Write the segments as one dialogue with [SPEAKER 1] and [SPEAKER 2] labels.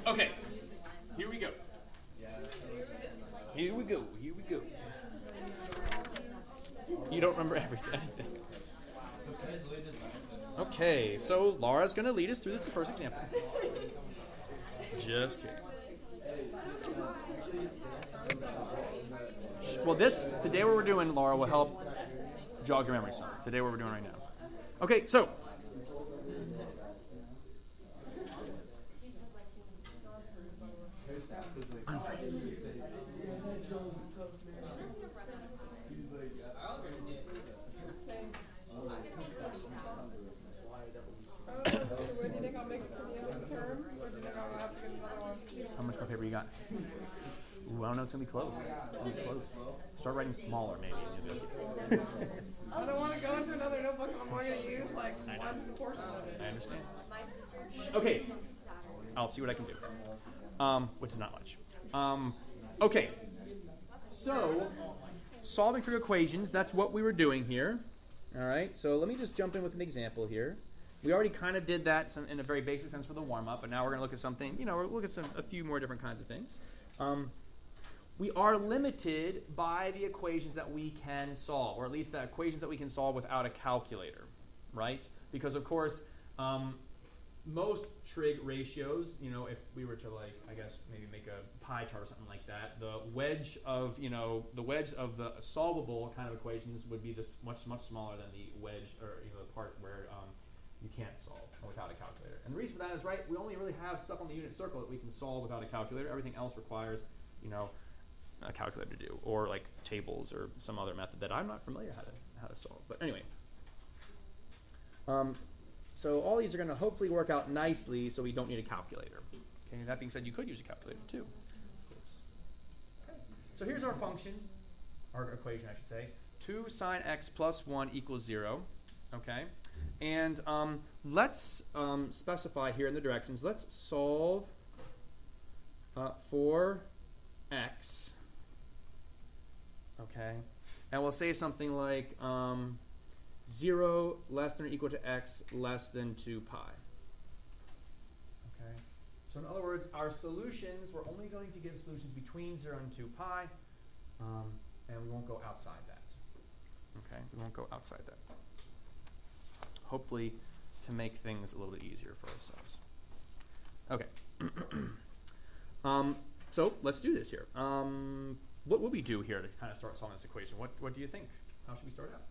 [SPEAKER 1] Okay, here we go. Here we go. Here we go. You don't remember anything. Okay, so Laura's going to lead us through this first example. Just kidding. Well, today what we're doing, Laura, will help jog your memory some. Today what we're doing right now. Okay, so. Unfreeze.
[SPEAKER 2] When do you think I'll make it to the end of the term? Or do you think I'll have to get another one?
[SPEAKER 1] How much more paper you got? Ooh, I don't know. It's going to be close. It's going to be close. Start writing smaller, maybe.
[SPEAKER 2] I don't want to go into another notebook. I'm only going to use like one portion of it.
[SPEAKER 1] I understand. Okay. I'll see what I can do. Which is not much. Okay. So, solving trig equations, that's what we were doing here. All right. So let me just jump in with an example here. We already kind of did that in a very basic sense for the warm-up, but now we're going to look at something, we'll look at a few more different kinds of things. We are limited by the equations that we can solve, or at least the equations that we can solve without a calculator, right? Because, of course, most trig ratios, if we were to, maybe make a pie chart or something like that, the wedge of the solvable kind of equations would be this much smaller than the wedge, or the part where you can't solve without a calculator. And the reason for that is, right, we only really have stuff on the unit circle that we can solve without a calculator. Everything else requires, a calculator to do, or like tables or some other method that I'm not familiar how to solve. But anyway, so all these are going to hopefully work out nicely, so we don't need a calculator. Okay. That being said, you could use a calculator too, of course. Okay. So here's our function, our equation, I should say: 2 sine x plus 1 equals 0. Okay. And let's specify here in the directions. Let's solve for x. Okay. And we'll say something like 0 less than or equal to x less than 2 pi. Okay. So in other words, our solutions, we're only going to give solutions between 0 and 2 pi, and we won't go outside that. Okay. We won't go outside that. Hopefully to make things a little bit easier for ourselves. Okay. So let's do this here. What would we do here to kind of start solving this equation? What do you think? How should we start out?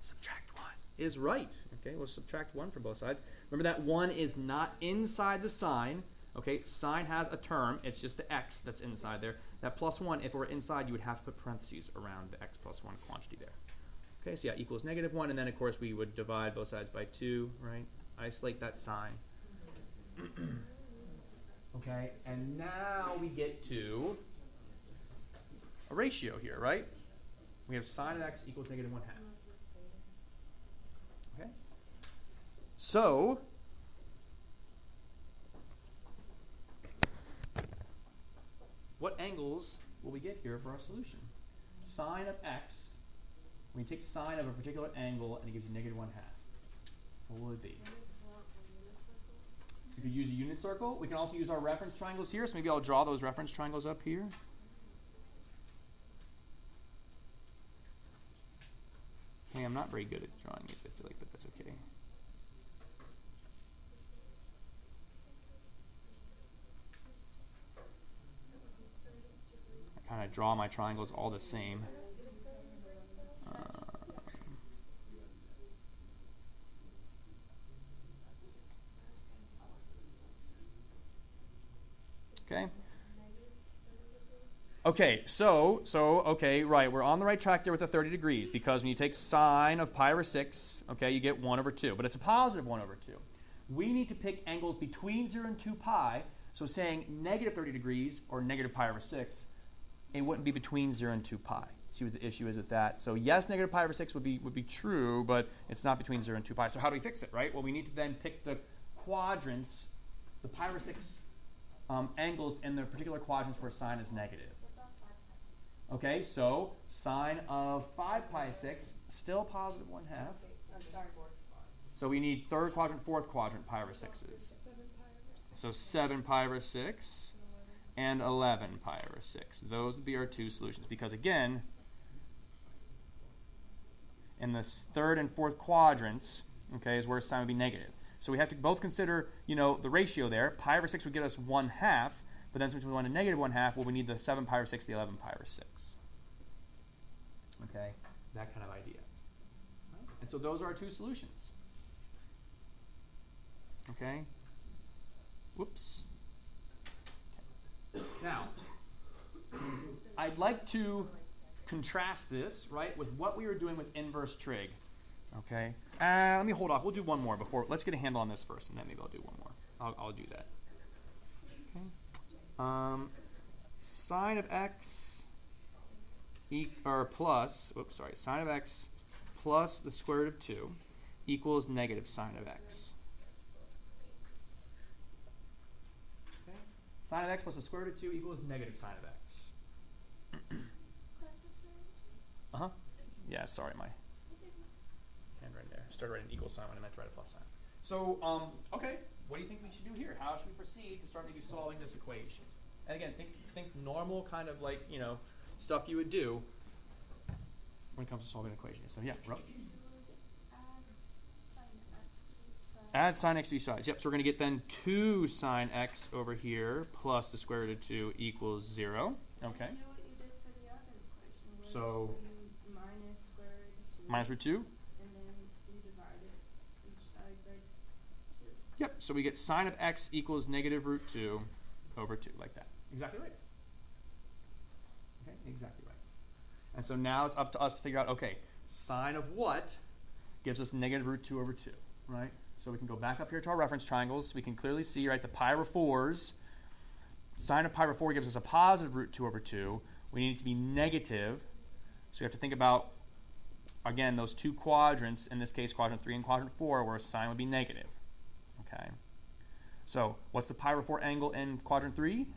[SPEAKER 1] Subtract 1 is right. Okay, we'll subtract 1 from both sides. Remember that 1 is not inside the sign. Okay, sine has a term. It's just the x that's inside there. That plus 1, if it were inside, you would have to put parentheses around the x plus 1 quantity there. Okay, so yeah, equals -1, and then of course we would divide both sides by 2, right? Isolate that sign. Okay, and now we get to a ratio here, right? We have sine of x equals -1/2. Okay, so what angles will we get here for our solution? Sine of x. When you take sine of a particular angle and it gives you -1/2, what will it be? You could use a unit circle. We can also use our reference triangles here, so maybe I'll draw those reference triangles up here. Okay, I'm not very good at drawing these, I feel like, but that's okay. I kind of draw my triangles all the same. Okay. Okay, so okay, right, we're on the right track there with the 30 degrees, because when you take sine of pi over 6, okay, you get 1 over 2, but it's a positive 1 over 2. We need to pick angles between 0 and 2 pi, so saying -30 degrees or negative pi over 6, it wouldn't be between 0 and 2 pi. See what the issue is with that? So yes, negative pi over 6 would be true, but it's not between 0 and 2 pi. So how do we fix it, right? Well, we need to then pick the quadrants, the pi over 6 angles in the particular quadrants where sine is negative. Okay, so sine of 5 pi 6, still positive 1/2. So we need third quadrant, fourth quadrant pi over 6s. So 7 pi over 6 and 11 pi over 6. Those would be our two solutions because, again, in the third and fourth quadrants, okay, is where sine would be negative. So we have to both consider, the ratio there. Pi over 6 would get us 1/2, but then since we want a negative 1/2, well, we need the 7 pi over 6, the 11 pi over 6. Okay, that kind of idea. And so those are our two solutions. Okay. Whoops. Okay. Now, I'd like to contrast this, right, with what we were doing with inverse trig. Okay. Let me hold off. We'll do one more before. Let's get a handle on this first, and then maybe I'll do one more. I'll do that. Okay. Sine of x sine of x plus the square root of 2 equals negative sine of x. Okay. Sine of x plus the square root of 2 equals negative sine of x. Uh-huh. Yeah, sorry, my handwriting there. Started writing an equal sign when I meant to write a plus sign. So, okay, what do you think we should do here? How should we proceed to start maybe solving this equation? And again, think normal kind of like, stuff you would do when it comes to solving an equation. So yeah, Ro? Add sine x to each side. Yep, so we're going to get then 2 sine x over here plus the square root of 2 equals 0. Okay.
[SPEAKER 3] Do what you did for the other equation.
[SPEAKER 1] So
[SPEAKER 3] Minus square root of 2.
[SPEAKER 1] Minus root 2?
[SPEAKER 3] And then you divide it each side by 2.
[SPEAKER 1] Yep, so we get sine of x equals negative root 2 over 2, like that. Exactly right. Okay, exactly right. And so now it's up to us to figure out, okay, sine of what gives us negative root 2 over 2, right? So we can go back up here to our reference triangles. We can clearly see, right, the pi over 4s. Sine of pi over 4 gives us a positive root 2 over 2. We need it to be negative. So we have to think about, again, those two quadrants, in this case, quadrant 3 and quadrant 4, where sine would be negative. Okay. So what's the pi over 4 angle in quadrant 3?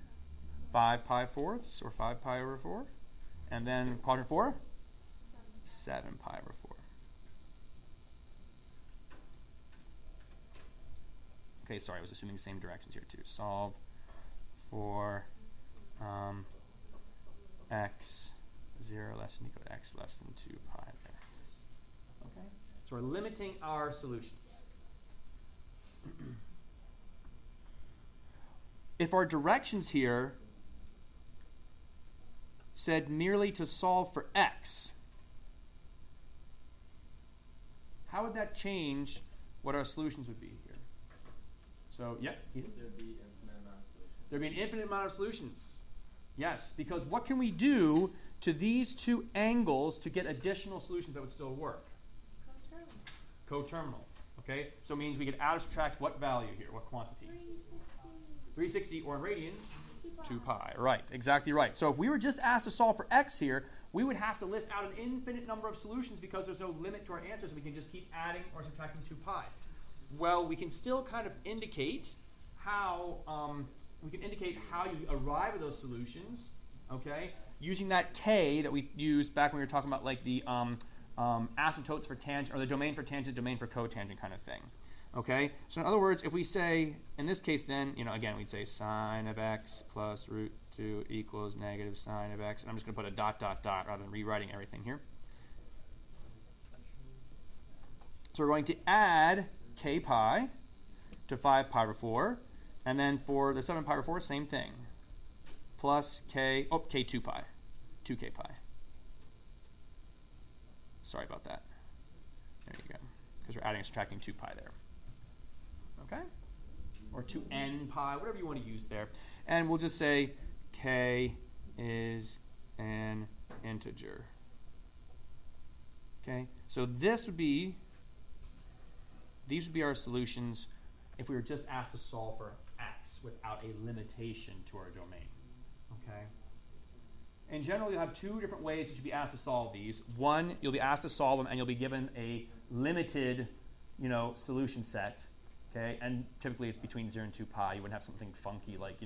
[SPEAKER 1] 5 pi fourths, or 5 pi over 4. And then quadrant 4? 7 pi over 4. Okay, sorry, I was assuming the same directions here too. Solve for x 0 less than equal to x less than 2 pi there. Okay, so we're limiting our solutions. If our directions here said merely to solve for x, how would that change what our solutions would be here? So, yeah.
[SPEAKER 4] There'd be infinite amount of solutions.
[SPEAKER 1] There'd be an infinite amount of solutions. Yes, because what can we do to these two angles to get additional solutions that would still work? Coterminal. Okay, so it means we could add or subtract what value here, what quantity? 360, or in radians, 2 pi. Right, exactly right. So if we were just asked to solve for x here, we would have to list out an infinite number of solutions because there's no limit to our answers. We can just keep adding or subtracting 2 pi. Well, we can still kind of indicate how you arrive at those solutions, okay, using that k that we used back when we were talking about like the asymptotes for tangent, or the domain for tangent, domain for cotangent kind of thing. Okay, so in other words, if we say, in this case then, again, we'd say sine of x plus root 2 equals negative sine of x, and I'm just going to put a dot, dot, dot, rather than rewriting everything here. So we're going to add k pi to 5 pi over 4, and then for the 7 pi over 4, same thing, plus k2 pi, 2k pi. Sorry about that. There you go, because we're adding and subtracting 2 pi there. Okay? Or 2n pi, whatever you want to use there. And we'll just say k is an integer. Okay? So these would be our solutions if we were just asked to solve for x without a limitation to our domain. Okay? In general, you'll have two different ways that you'll be asked to solve these. One, you'll be asked to solve them and you'll be given a limited, solution set. Okay? And typically it's between 0 and 2 pi. You wouldn't have something funky like,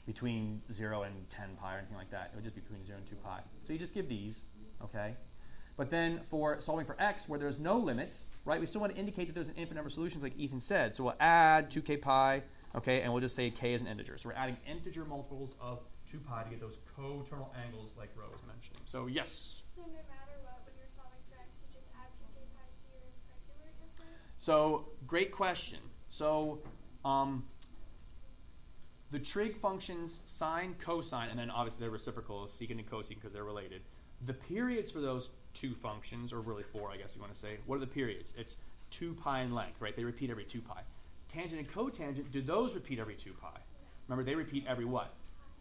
[SPEAKER 1] between 0 and 10 pi or anything like that. It would just be between 0 and 2 pi. So you just give these. Okay? But then for solving for x, where there's no limit, right, we still want to indicate that there's an infinite number of solutions like Ethan said. So we'll add 2k pi Okay, and we'll just say k is an integer. So we're adding integer multiples of 2 pi to get those coterminal angles like Ro was mentioning. So yes?
[SPEAKER 3] So no matter what, when you're solving for x, you just add 2k pi to your regular answer?
[SPEAKER 1] So great question. So the trig functions sine, cosine, and then obviously they're reciprocals, secant and cosecant because they're related. The periods for those two functions, or really 4 I guess you want to say, what are the periods? It's 2 pi in length, right? They repeat every 2 pi. Tangent and cotangent, do those repeat every 2 pi? Remember, they repeat every what?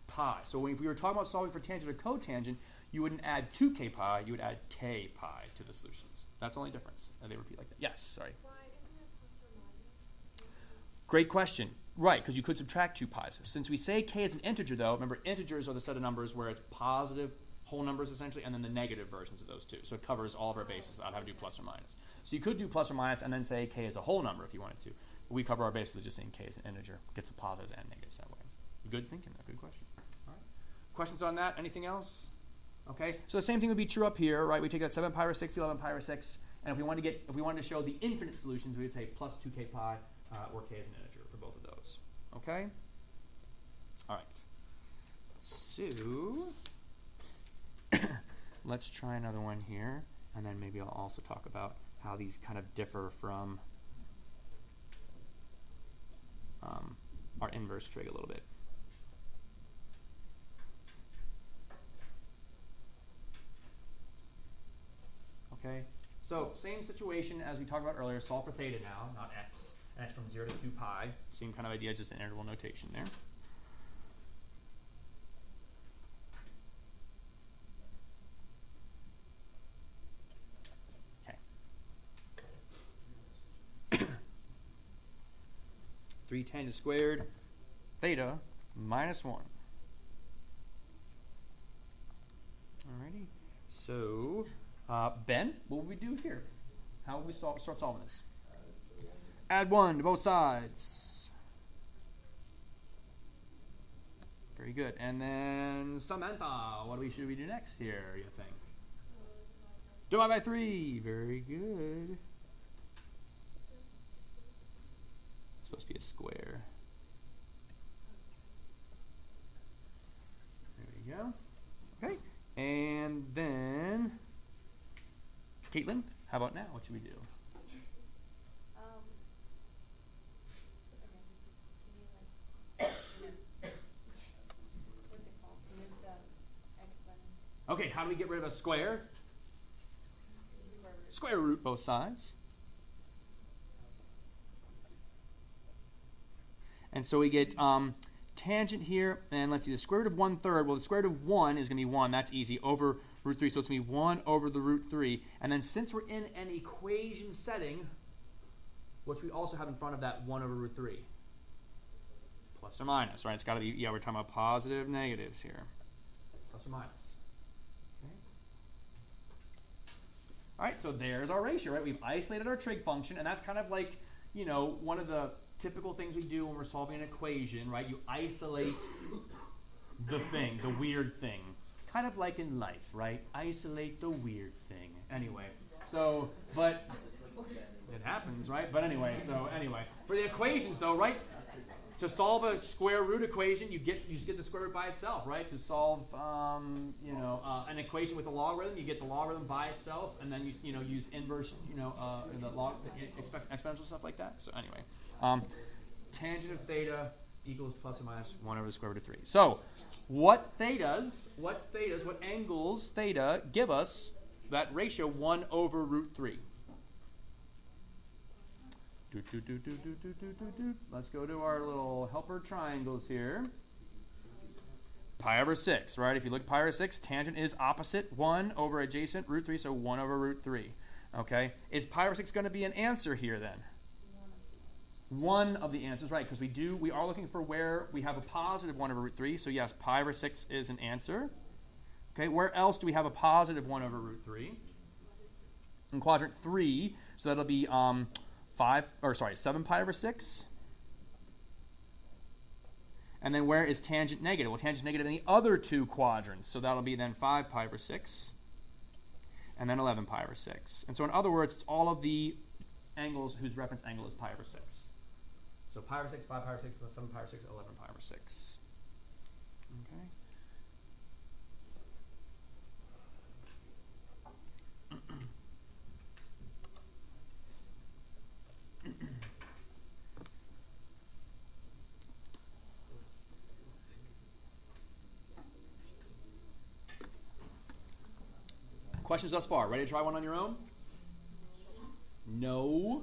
[SPEAKER 1] Pi. So if we were talking about solving for tangent or cotangent, you wouldn't add 2k pi, you would add k pi to the solutions. That's the only difference. And they repeat like that. Yes, sorry.
[SPEAKER 3] Why isn't it plus or minus?
[SPEAKER 1] Great question. Right, because you could subtract 2 pi's. Since we say k is an integer, though, remember integers are the set of numbers where it's positive whole numbers essentially, and then the negative versions of those two. So it covers all of our bases without having to do plus or minus. So you could do plus or minus and then say k is a whole number if you wanted to. But we cover our bases with just saying k is an integer. Gets the positives and negatives that way. Good thinking, though. Good question. All right. Questions on that? Anything else? Okay. So the same thing would be true up here, right? We take that 7 pi over 6, 11 pi over 6, and if we wanted to show the infinite solutions, we would say plus 2k pi or k is an integer for both of those. Okay. All right. So let's try another one here, and then maybe I'll also talk about how these kind of differ from our inverse trig a little bit. Okay, so same situation as we talked about earlier. Solve for theta now, not x. And it's from 0 to 2 pi. Same kind of idea, just an interval notation there. Okay. 3 tangent squared theta minus 1. Alrighty. So, Ben, what will we do here? How will we start solving this? Add 1 to both sides. Very good. And then Samantha, what should we do next here, you think? Divide by 3. Very good. It's supposed to be a square. There we go. Okay. And then, Caitlin, how about now? What should we do? Okay, how do we get rid of a square? Square root both sides. And so we get tangent here, and let's see, the square root of 1/3. Well, the square root of 1 is going to be 1. That's easy, over root 3. So it's going to be 1 over the root 3. And then since we're in an equation setting, what should we also have in front of that 1 over root 3? Plus or minus, right? It's got to be, yeah, we're talking about positive negatives here. Plus or minus. All right, so there's our ratio, right? We've isolated our trig function, and that's kind of like, you know, one of the typical things we do when we're solving an equation, right? You isolate the thing, the weird thing. Kind of like in life, right? Isolate the weird thing. Anyway, so, but it happens, right? But anyway, for the equations though, right? To solve a square root equation, you just get the square root by itself, right? To solve, an equation with a logarithm, you get the logarithm by itself, and then you use inverse, the exponential stuff like that. So anyway, tangent of theta equals plus or minus 1 over the square root of 3. So, what angles theta give us that ratio 1 over root 3? Let's go to our little helper triangles here. Pi over 6, right? If you look at pi over 6, tangent is opposite 1 over adjacent root 3, so 1 over root 3. Okay? Is pi over 6 going to be an answer here then? One of the answers, right? Because we are looking for where we have a positive 1 over root 3. So yes, pi over 6 is an answer. Okay, where else do we have a positive 1 over root 3? In quadrant 3, so that'll be 7 pi over 6. And then where is tangent negative? Well, tangent negative in the other two quadrants. So that'll be then 5 pi over 6. And then 11 pi over 6. And so in other words, it's all of the angles whose reference angle is pi over 6. So pi over 6, 5 pi over 6, 7 pi over 6, 11 pi over 6. Okay. Questions thus far? Ready to try one on your own? No.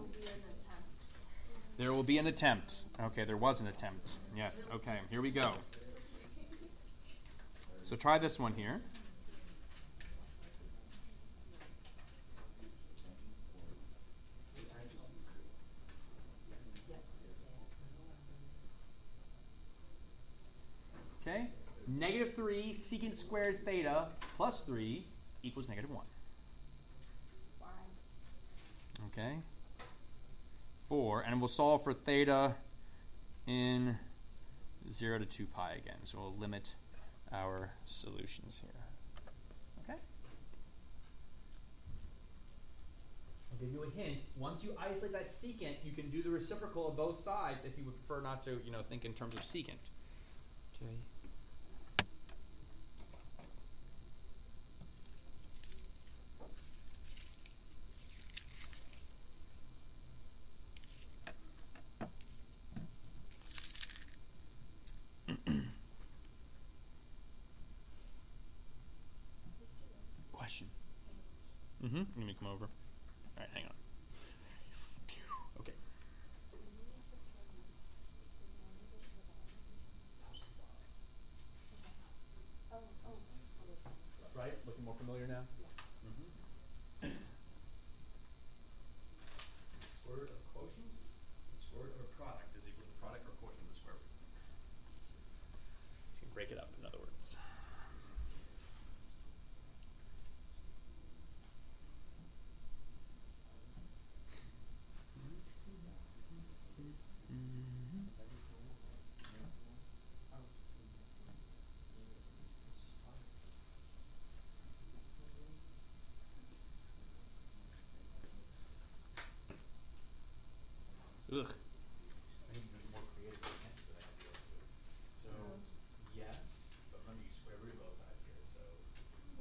[SPEAKER 1] There will be an attempt. Okay, there was an attempt. Yes, okay, here we go. So try this one here. Okay, negative 3 secant squared theta plus 3 equals negative 1. Okay. 4, and we'll solve for theta in 0 to 2 pi again. So we'll limit our solutions here. Okay? I'll give you a hint. Once you isolate that secant, you can do the reciprocal of both sides if you would prefer not to, think in terms of secant. Okay. Question. Let me come over. All right, hang on. Okay. Right? Looking more familiar now? Square root of a quotient, the square root of a product is equal to the product or quotient of the square root. You can break it up, in other words. Ugh. I need more creative attempts that I can do. So, yes, but remember you square root of both sides here, so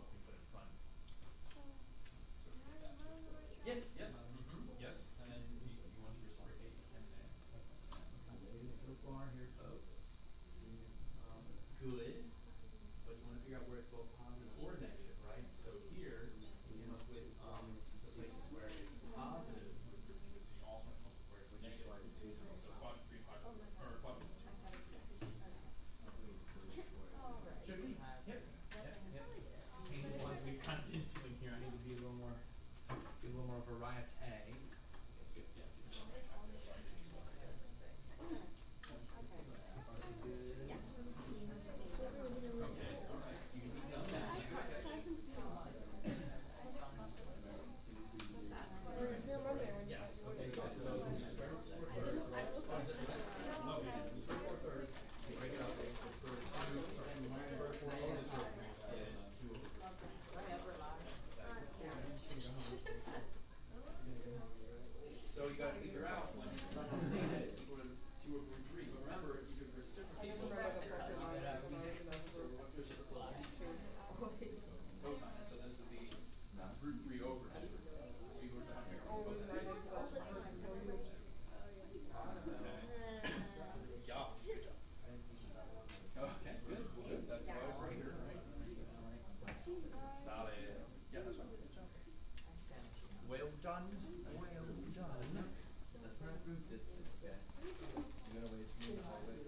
[SPEAKER 1] what can we put in front? Yes, yes, yes, and then you want to reciprocate, you can there. So far here, folks. Good, but you want to figure out where it's both positive or negative, right? So here, you came up with the places where it's positive, which you also want to come up with where it's negative. So quadrant 3, quadrant 4, or quadrant 2. Should be. Yep. Same ones we've kind of been doing here. I need to be a little more variety. Good. Yes, it's on the right track there. Sorry, I didn't mean to go there. Okay, all right. You can be done that. Yes. Okay, good. So this is square root of 4 thirds. No, we didn't. We square 4 thirds. We break it up. It's square root of 2. Square 4 over this root. And 2 over. So you got to figure out when theta is equal to 2 over root 3. But remember, you could reciprocate both sides there. So you get out so what reciprocal is cosine. So this would be root 3 over 2. So you were trying to figure out what cosine is. Yeah. Good job. Okay, good. Well, good. That's why we're here, right? Solid. Yeah, that's right. Well done. Well done.
[SPEAKER 4] Let's not prove this, okay? You're gonna waste me the whole way.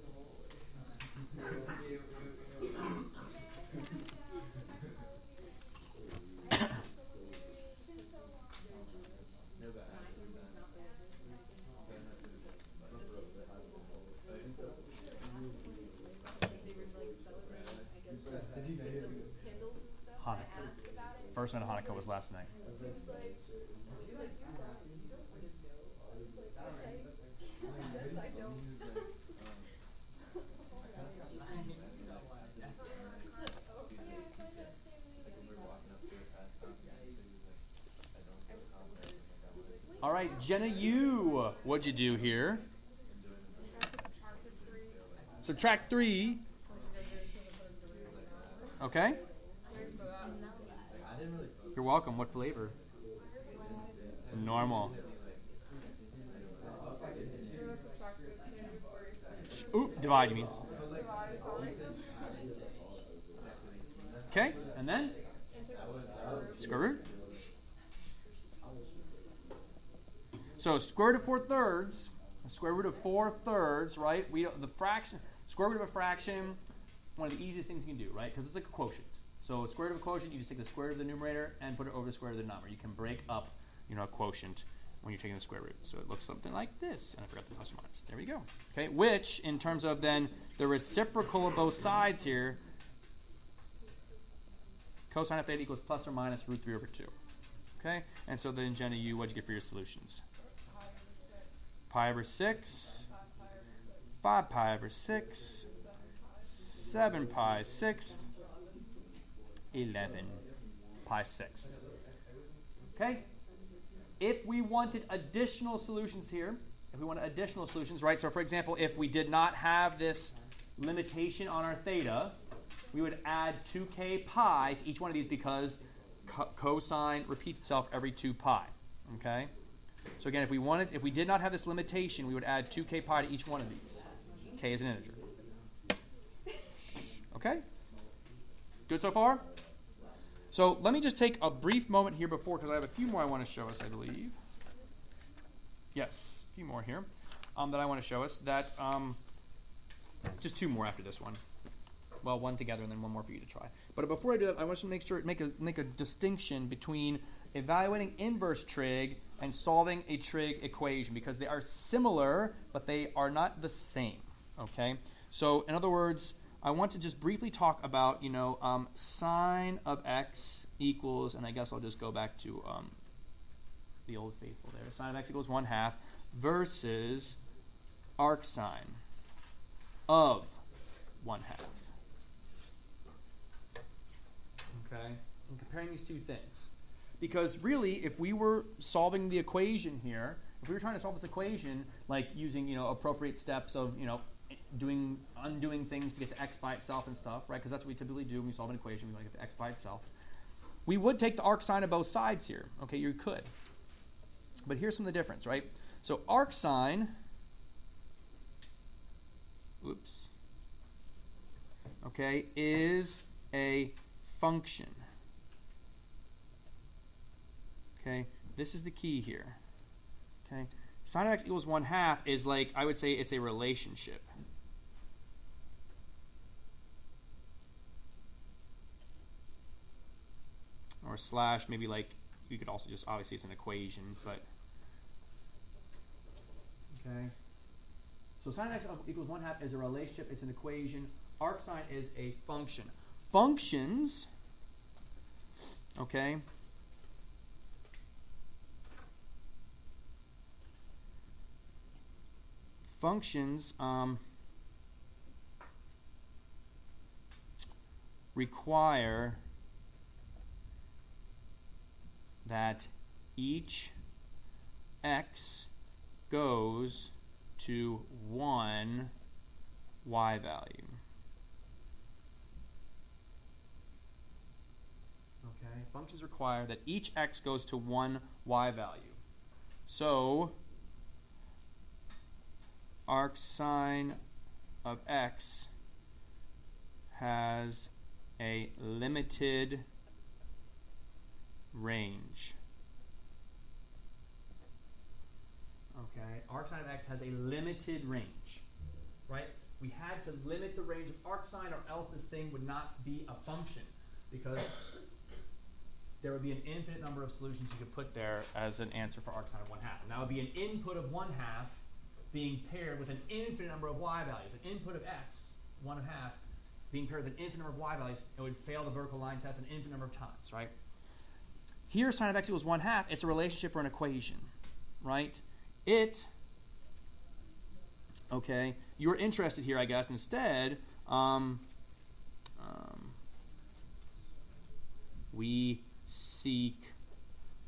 [SPEAKER 4] No bad.
[SPEAKER 1] Hanukkah. First night of Hanukkah was last night. All right, Jenna, what'd you do here? subtract 3. Okay? You're welcome. What flavor? Normal. Ooh, divide, you mean. Okay, and then? Square root. So square root of 4/3, square root of 4/3, right? The fraction, square root of a fraction, one of the easiest things you can do, right? Because it's like a quotient. So square root of a quotient, you just take the square root of the numerator and put it over the square root of the number. You can break up, a quotient when you're taking the square root. So it looks something like this. And I forgot the plus or minus. There we go. Okay, which, in terms of then the reciprocal of both sides here, cosine of theta equals plus or minus √3/2. Okay, and so then, Jenna, what'd you get for your solutions? Pi over 6, 5 pi over 6, 7 pi 6, 11 pi 6. Okay? If we wanted additional solutions here, right? So, for example, if we did not have this limitation on our theta, we would add 2k pi to each one of these because cosine repeats itself every 2 pi. Okay? So again, if we did not have this limitation, we would add 2k pi to each one of these. K is an integer. Okay? Good so far? So let me just take a brief moment here because I have a few more I want to show us, I believe. Yes, a few more here that I want to show us. Just 2 more after this one. Well, one together and then one more for you to try. But before I do that, I want to make a distinction between evaluating inverse trig and solving a trig equation because they are similar, but they are not the same. Okay? So, in other words, I want to just briefly talk about, sine of x equals, and I guess I'll just go back to the old faithful there. Sine of x equals 1/2 versus arcsine of 1/2. Okay? And comparing these two things. Because really, if we were solving the equation here, if we were trying to solve this equation, like using, appropriate steps of, undoing things to get the x by itself and stuff, right? Because that's what we typically do when we solve an equation. We want to get the x by itself. We would take the arcsine of both sides here. Okay, you could. But here's some of the difference, right? So arcsine, okay, is a function. Okay, this is the key here. Okay, sine of x equals 1/2 is like, I would say it's a relationship. Or slash, maybe like, you could also just, obviously it's an equation, but. Okay. So sine of x equals 1/2 is a relationship, it's an equation. Arcsine is a function. Functions, okay, functions require that each x goes to one y value. Okay, functions require that each x goes to one y value. So arcsine of x has a limited range. Okay, arcsine of x has a limited range, right? We had to limit the range of arcsine or else this thing would not be a function because there would be an infinite number of solutions you could put there as an answer for arcsine of 1/2. And that would be an input of 1/2 being paired with an infinite number of y values. An input of x, 1/2, being paired with an infinite number of y values, it would fail the vertical line test an infinite number of times, right? Here, sine of x equals 1/2, it's a relationship or an equation, right? Okay, you're interested here, I guess, instead, we seek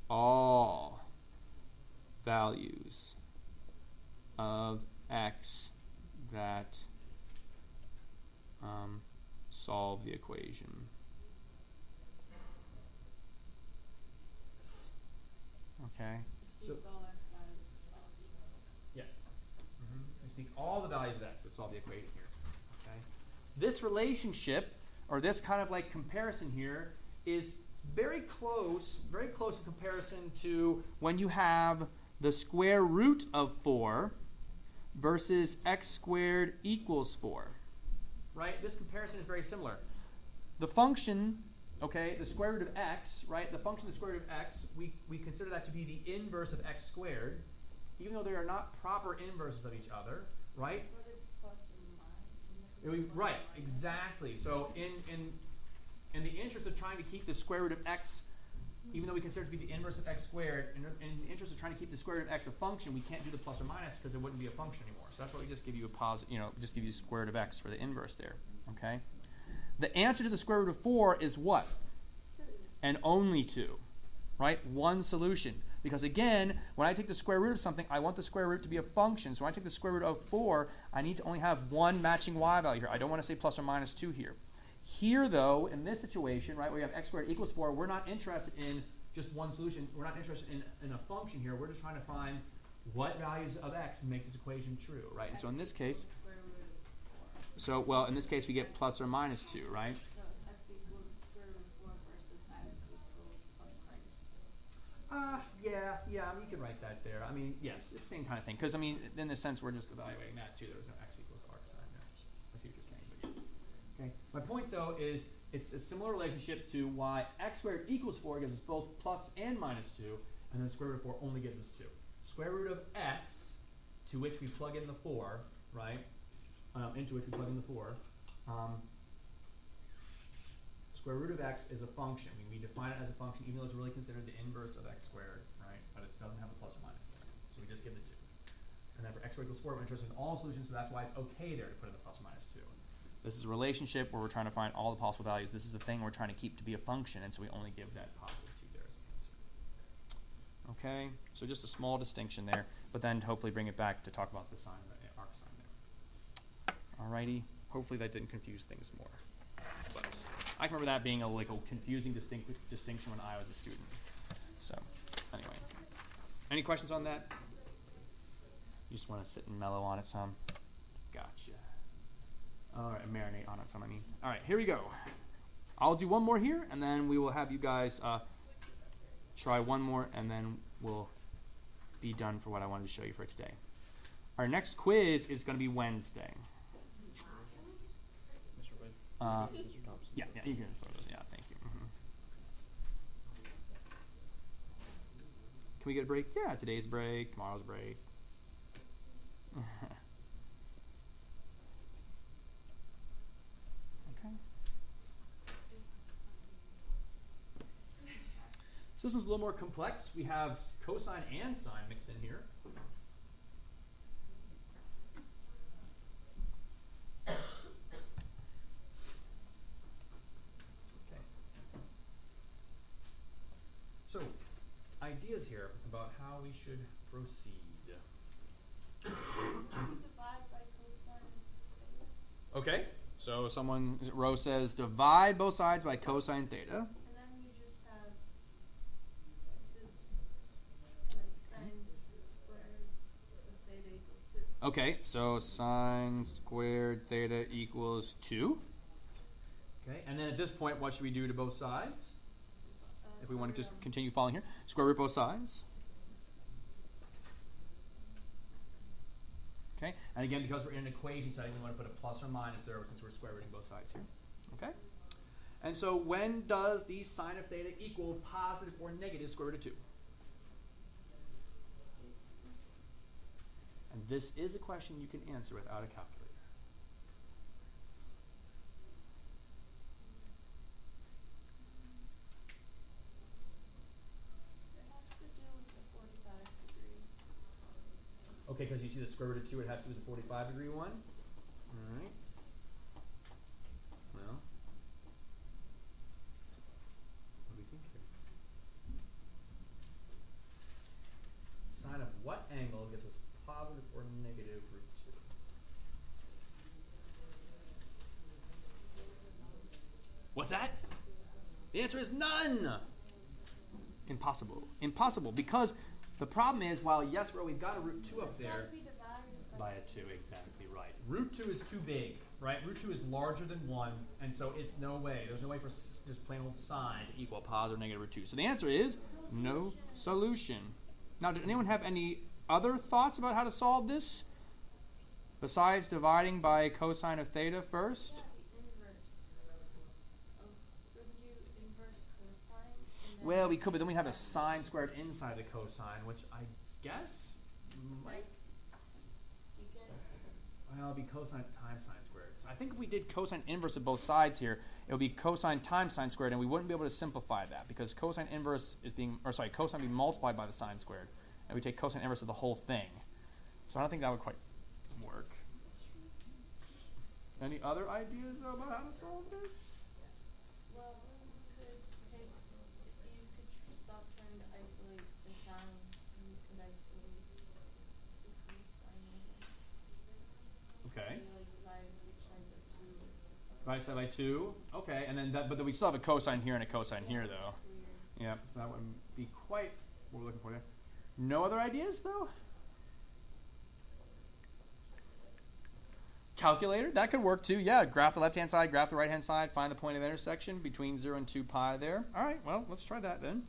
[SPEAKER 1] all values of x that solve the equation. Okay. So yeah. We seek all the values of x that solve the equation here. Okay. This relationship, or this kind of like comparison here, is very close in comparison to when you have the square root of 4 versus x squared equals 4. Right? This comparison is very similar. The function, okay, the square root of x, right? The function of the square root of x, we consider that to be the inverse of x squared, even though they are not proper inverses of each other, right?
[SPEAKER 2] But it's plus and minus.
[SPEAKER 1] Right, exactly. So in the interest of trying to keep the square root of x, even though we consider it to be the inverse of x squared, in the interest of trying to keep the square root of x a function, we can't do the plus or minus because it wouldn't be a function anymore. So that's why we just give you a positive, just give you the square root of x for the inverse there. Okay. The answer to the square root of 4 is what?
[SPEAKER 2] 2.
[SPEAKER 1] And only 2, right? One solution. Because again, when I take the square root of something, I want the square root to be a function. So when I take the square root of 4, I need to only have one matching y value here. I don't want to say plus or minus 2 here. Here, though, in this situation, right, where you have x squared equals 4, we're not interested in just one solution. We're not interested in a function here. We're just trying to find what values of x make this equation true, right? And so in this case, in this case, we get plus or minus 2, right?
[SPEAKER 2] So x equals square root of 4 versus x equals plus or minus 2.
[SPEAKER 1] Yeah, you can write that there. I mean, yes, it's the same kind of thing. Because, I mean, in this sense, we're just evaluating that, too. There was no x equals arc sine there. I see what you're saying, but yeah. Okay. My point, though, is it's a similar relationship to why x squared equals 4 gives us both plus and minus 2, and then square root of 4 only gives us 2. Square root of x, to which we plug in the 4, right? Into which we plug in the 4. Square root of x is a function. We define it as a function, even though it's really considered the inverse of x squared, right? But it doesn't have a plus or minus there. So we just give the 2. And then for x squared equals 4, we're interested in all solutions, so that's why it's okay there to put in the plus or minus 2. This is a relationship where we're trying to find all the possible values. This is the thing we're trying to keep to be a function, and so we only give that positive 2 there as an answer. Okay, so just a small distinction there, but then hopefully bring it back to talk about the sine, arc sine there. Alrighty, hopefully that didn't confuse things more. But I can remember that being a confusing distinction when I was a student. So, anyway. Any questions on that? You just want to sit and mellow on it some? Gotcha. All right, marinate on it some, I mean. All right, here we go. I'll do one more here, and then we will have you guys try one more, and then we'll be done for what I wanted to show you for today. Our next quiz is going to be Wednesday. Mr. Thompson. Yeah, you can throw those. Yeah, thank you. Can we get a break? Yeah, today's break, tomorrow's break. Okay. So this one's a little more complex. We have cosine and sine mixed in here. So, ideas here about how we should proceed.
[SPEAKER 2] Divide by cosine.
[SPEAKER 1] Okay, so Roe says divide both sides by cosine theta.
[SPEAKER 2] And then you just have 2, sine squared of theta equals 2.
[SPEAKER 1] Okay, so sine squared theta equals 2. Okay, and then at this point, what should we do to both sides? If we want to just continue following here, square root both sides. Okay, and again, because we're in an equation setting, we want to put a plus or minus there since we're square rooting both sides here. Okay, and so when does the sine of theta equal positive or negative square root of 2? And this is a question you can answer without a calculator. Okay, because you see the square root of 2, it has to do with the 45-degree one. All right. Well, what do we think here? Sine of what angle gives us positive or negative root 2? What's that? The answer is none. Impossible. Impossible. Because the problem is, while yes, we've got a root 2 up there. By a 2, exactly right. Root 2 is too big, right? Root 2 is larger than 1, and so it's no way. There's no way for just plain old sine to equal positive or negative root 2. So the answer is no solution. Now, did anyone have any other thoughts about how to solve this? Besides dividing by cosine of theta first? Well, we could, but then we have a sine squared inside the cosine, which I guess might... Well, it'll be cosine times sine squared. So I think if we did cosine inverse of both sides here, it would be cosine times sine squared, and we wouldn't be able to simplify that because cosine inverse is cosine being multiplied by the sine squared, and we take cosine inverse of the whole thing. So I don't think that would quite work. Any other ideas though about how to solve this?
[SPEAKER 2] Well, you could stop trying to isolate the sine, and you could isolate the cosine.
[SPEAKER 1] Okay.
[SPEAKER 2] Like divide each side by 2.
[SPEAKER 1] Right side by 2. Okay, and then but then we still have a cosine here and a cosine here though. Yeah, so that wouldn't be quite what we're looking for there. No other ideas though? Calculator, that could work too. Yeah, graph the left-hand side, graph the right-hand side, find the point of intersection between 0 and 2 pi there. All right, well, let's try that then.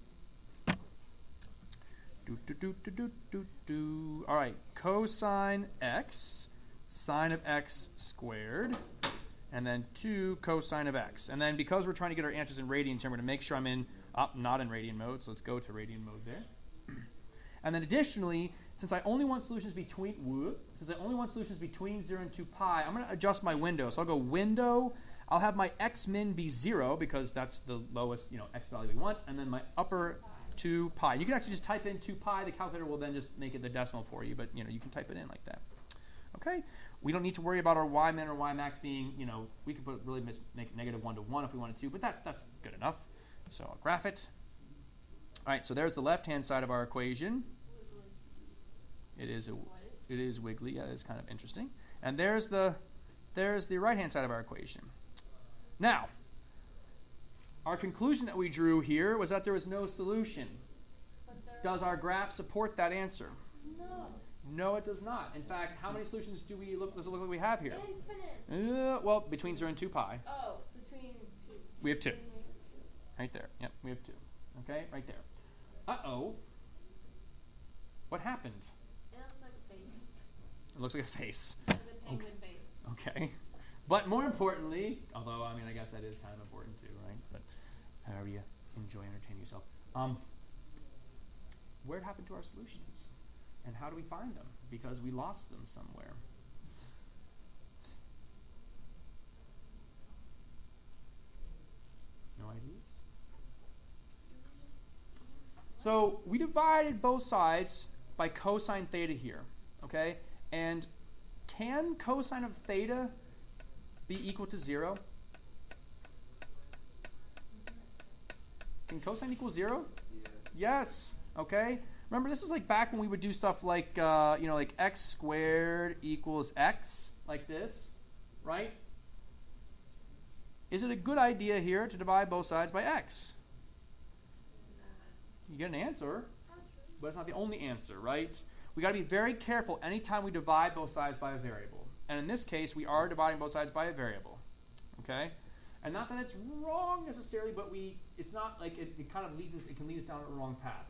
[SPEAKER 1] All right, cosine x, sine of x squared, and then 2 cosine of x. And then because we're trying to get our answers in radians here, I'm going to make sure I'm not in radian mode, so let's go to radian mode there. And then additionally, since I only want solutions between 0 and 2 pi, I'm going to adjust my window. So I'll go window. I'll have my x min be 0 because that's the lowest, x value we want, and then my upper 2 pi. You can actually just type in 2 pi. The calculator will then just make it the decimal for you, but you can type it in like that. Okay. We don't need to worry about our y min or y max being, we could make it negative 1 to 1 if we wanted to, but that's good enough. So I'll graph it. All right. So there's the left-hand side of our equation. It is wiggly. Yeah, it's kind of interesting. And there's the right-hand side of our equation. Now, our conclusion that we drew here was that there was no solution. Does our graph support that answer?
[SPEAKER 2] No.
[SPEAKER 1] No, it does not. In fact, how many solutions does it look like we have here?
[SPEAKER 2] Infinite.
[SPEAKER 1] Well, between 0 and 2 pi.
[SPEAKER 2] Oh, between 2.
[SPEAKER 1] We have 2. Right there. Yep, we have 2. Okay, right there. Uh-oh. What happened? It looks like a face.
[SPEAKER 2] Like a penguin face.
[SPEAKER 1] Okay. But more importantly, although, I guess that is kind of important too, right? But however you enjoy entertaining yourself. Where happened to our solutions? And how do we find them? Because we lost them somewhere. No ideas? So we divided both sides by cosine theta here, okay? And can cosine of theta be equal to 0? Can cosine equal 0? Yes. Okay. Remember, this is like back when we would do stuff like, like x squared equals x, like this, right? Is it a good idea here to divide both sides by x? You get an answer, but it's not the only answer, right? We got to be very careful anytime we divide both sides by a variable. And in this case, we are dividing both sides by a variable. Okay? And not that it's wrong necessarily, but it's not like it kind of can lead us down a wrong path.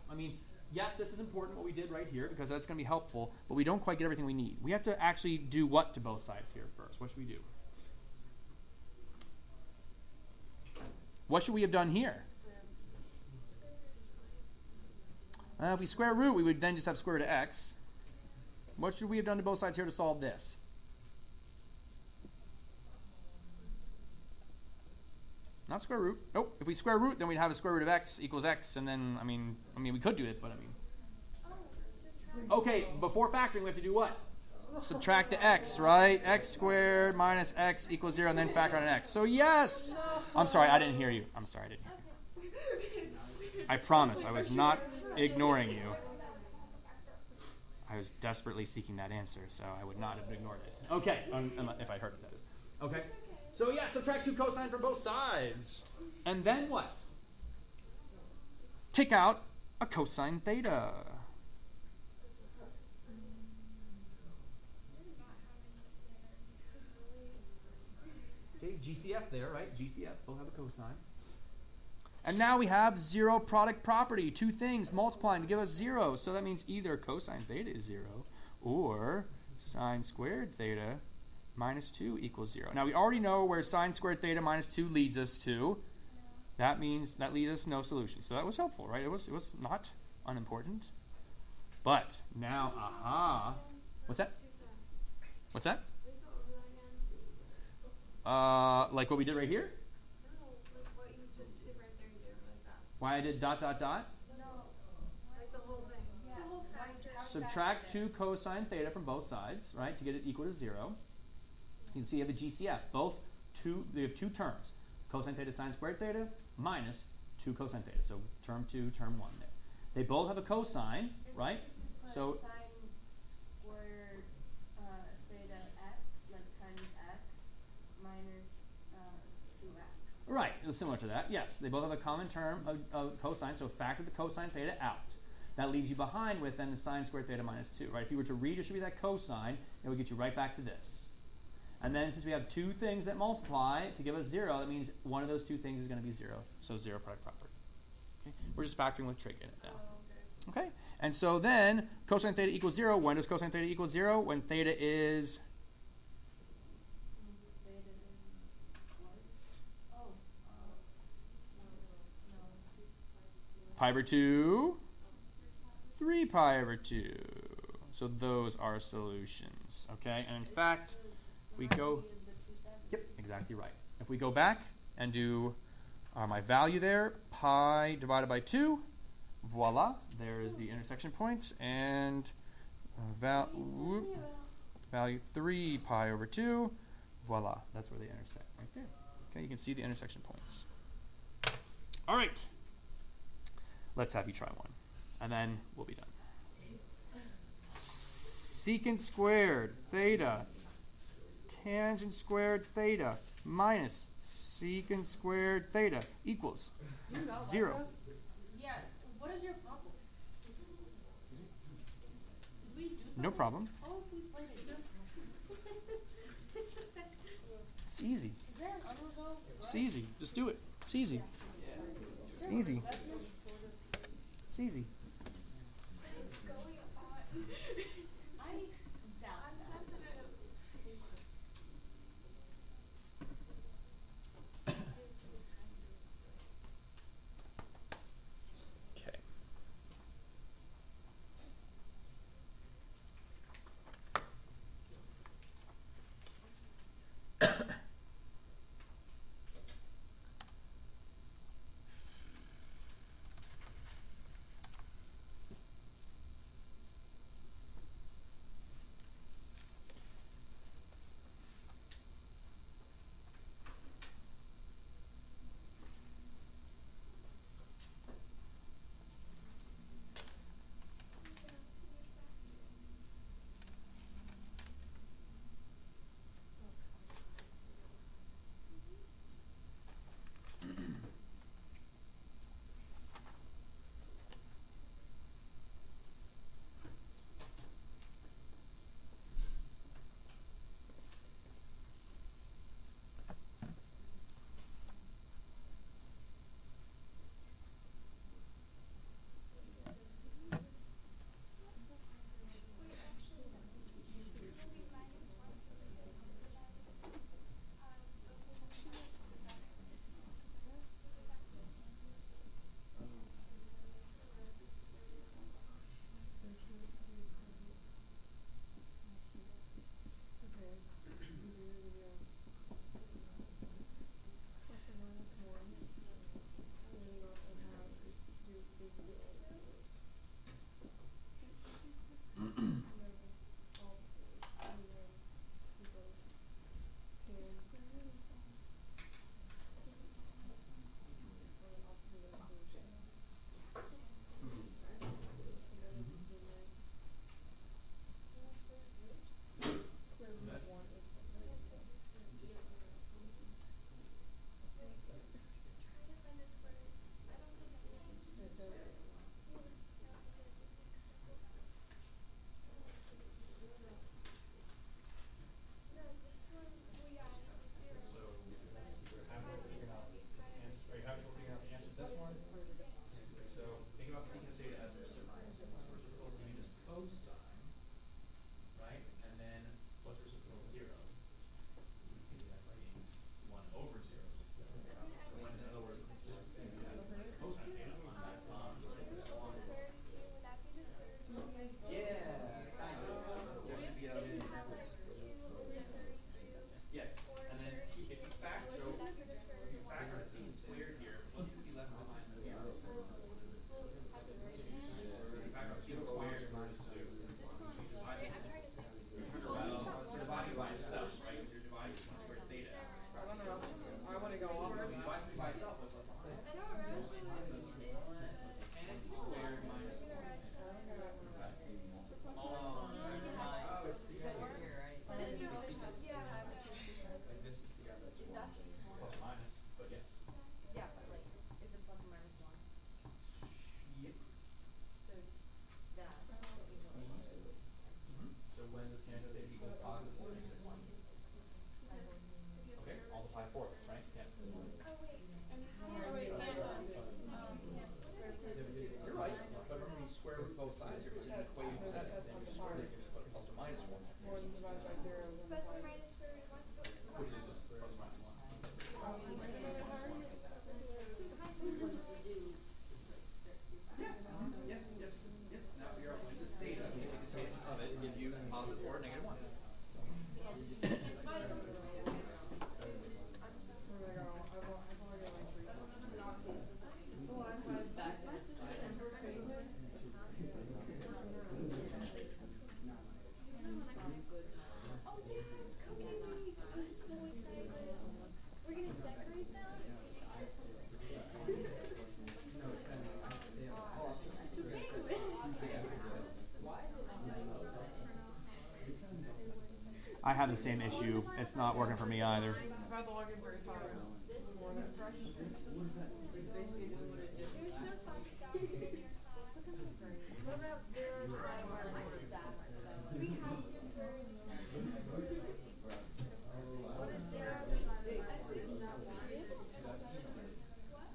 [SPEAKER 1] Yes, this is important what we did right here because that's going to be helpful, but we don't quite get everything we need. We have to actually do what to both sides here first? What should we do? What should we have done here? If we square root, we would then just have square root of x. What should we have done to both sides here to solve this? Not square root. Nope. If we square root, then we'd have a square root of x equals x, and then, we could do it, but Okay, before factoring, we have to do what? Subtract the x, right? X squared minus x equals 0, and then factor out an x. So yes! I'm sorry, I didn't hear you. I'm sorry, I didn't hear you. I promise, I was not ignoring you. I was desperately seeking that answer, so I would not have ignored it. Okay, if I heard it, that is. Okay. So yeah, subtract 2 cosine for both sides. And then what? Take out a cosine theta. Okay, GCF there, right? GCF, both have a cosine. And now we have zero product property. Two things multiplying to give us 0. So that means either cosine theta is 0 or sine squared theta minus 2 equals 0. Now we already know where sine squared theta minus 2 leads us to. That means that leads us to no solution. So that was helpful, right? It was not unimportant. But now, aha. What's that? What's that? Like what we did right here?
[SPEAKER 3] No, like what you just did right there, you did it really fast.
[SPEAKER 1] Why I did dot, dot, dot?
[SPEAKER 3] No, like the whole thing.
[SPEAKER 2] Yeah.
[SPEAKER 3] The whole factor.
[SPEAKER 1] Subtract 2 cosine theta from both sides, right, to get it equal to 0. You can see you have a GCF. They have two terms. Cosine theta sine squared theta minus 2 cosine theta. So term 2, term 1 there. They both have a cosine, right? So
[SPEAKER 2] sine squared theta x, like times x, minus 2x.
[SPEAKER 1] right, it's similar to that. Yes, they both have a common term of cosine, so factor the cosine theta out. That leaves you behind with then the sine squared theta minus 2, right? If you were to redistribute that cosine, it would get you right back to this. And then since we have two things that multiply to give us 0, that means one of those two things is going to be 0. So 0 product property. Okay? We're just factoring with trig in it now. Okay? And so then cosine theta equals 0. When does cosine theta equal 0? When theta is...
[SPEAKER 2] Theta is what? Oh, no.
[SPEAKER 1] pi over 2, 3 pi over 2. So those are solutions. Okay? And in fact, we go... Yep, exactly right. If we go back and do my value there, pi divided by 2, voila, there is the intersection point, and value 3 pi over 2, voila, that's where they intersect, right there. Okay, you can see the intersection points. All right, let's have you try one, and then we'll be done. Secant squared theta tangent squared theta minus secant squared theta equals 0.
[SPEAKER 2] Yeah, what is your problem? Did we do something?
[SPEAKER 1] No problem.
[SPEAKER 2] Oh, please slide it.
[SPEAKER 1] It's easy.
[SPEAKER 2] Is there an unresolved?
[SPEAKER 1] It's easy. Just do it. It's easy. It's easy. It's easy.
[SPEAKER 3] What is going on?
[SPEAKER 2] I doubt
[SPEAKER 3] I'm
[SPEAKER 2] that.
[SPEAKER 3] sensitive.
[SPEAKER 1] Okay. when does tangent theta equal positive 4? Okay, all the 5/4, right? Yeah. You're right, but remember you square root both sides here. It's an equation set. Then you square it, but it's also minus 1.
[SPEAKER 3] Plus or minus square root of 1.
[SPEAKER 1] Which is just plus minus 1. Yeah. Yes. Yeah. Now figure out when this theta, you take the tangent of it and give you positive 4 or negative 1. I have the same issue. It's not working for me either.
[SPEAKER 5] I've had to log in 3 times.
[SPEAKER 3] You're so fun stuff in your class.
[SPEAKER 2] What about 0 divided by minus that?
[SPEAKER 3] We had to for
[SPEAKER 2] What is 0 divided by minus that?
[SPEAKER 3] what?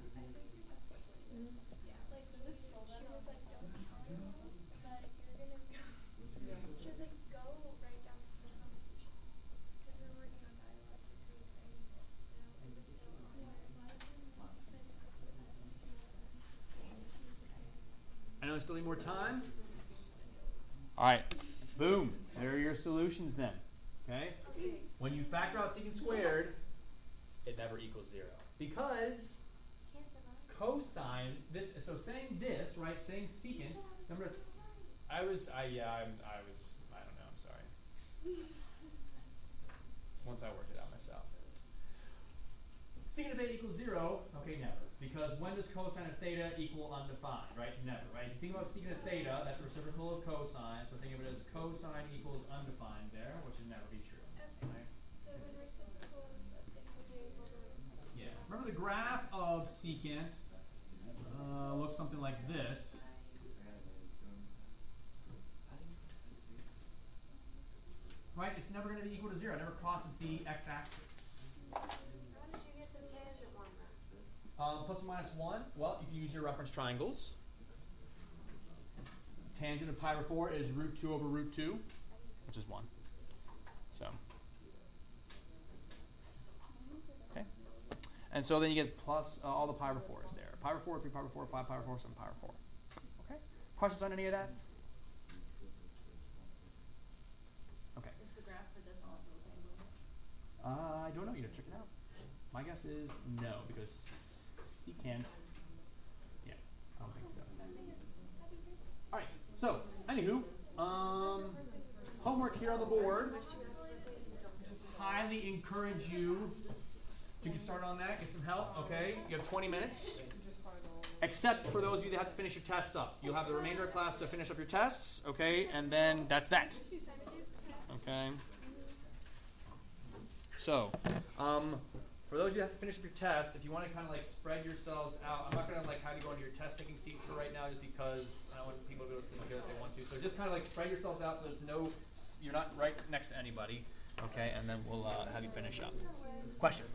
[SPEAKER 3] Yeah, like she was like, don't tell anyone that you're gonna go. She was like, go write down these conversations because we're working on dialogue for group, right? So it was so
[SPEAKER 1] I know I still need more time. All right, boom. There are your solutions then. Okay? When you factor out secant squared, it never equals 0 because
[SPEAKER 3] can't divide.
[SPEAKER 1] cosine this. So saying this, right? Saying secant. Remember, I don't know. I'm sorry. Once I worked it out myself. Secant of theta equals 0. Okay, never. Because when does cosine of theta equal undefined? Right? Never. Right? If you think about secant of theta, that's a reciprocal of cosine. So think of it as cosine equals undefined there, which would never be true.
[SPEAKER 3] Okay.
[SPEAKER 1] Right?
[SPEAKER 3] So when reciprocals of things are equal to
[SPEAKER 1] Yeah. Remember the graph of secant looks something like this. Right? It's never going to be equal to 0. It never crosses the x-axis.
[SPEAKER 2] How did you get the tangent one then?
[SPEAKER 1] Plus or minus 1. Well, you can use your reference triangles. Tangent of pi over 4 is root 2 over root 2, which is 1. So. Okay. And so then you get plus all the pi over 4s there. Pi over 4, 3 pi over 4, 5 pi over 4, 7 pi over 4. Okay. Questions on any of that? Okay.
[SPEAKER 2] Is the graph for this also rectangle?
[SPEAKER 1] I don't know. You have to check it out. My guess is no, because secant. Yeah, I don't think so. All right. So, anywho, homework here on the board. Highly encourage you to get started on that. Get some help. Okay, you have 20 minutes. Except for those of you that have to finish your tests up. You'll have the remainder of class to finish up your tests. Okay, and then that's that. Okay. So, for those of you that have to finish up your test, if you want to kind of like spread yourselves out, I'm not going to like have you go into your test taking seats for right now, just because I don't want people to be able to sit together if they want to. So just kind of like spread yourselves out so you're not right next to anybody. Okay, and then we'll have you finish up. Question?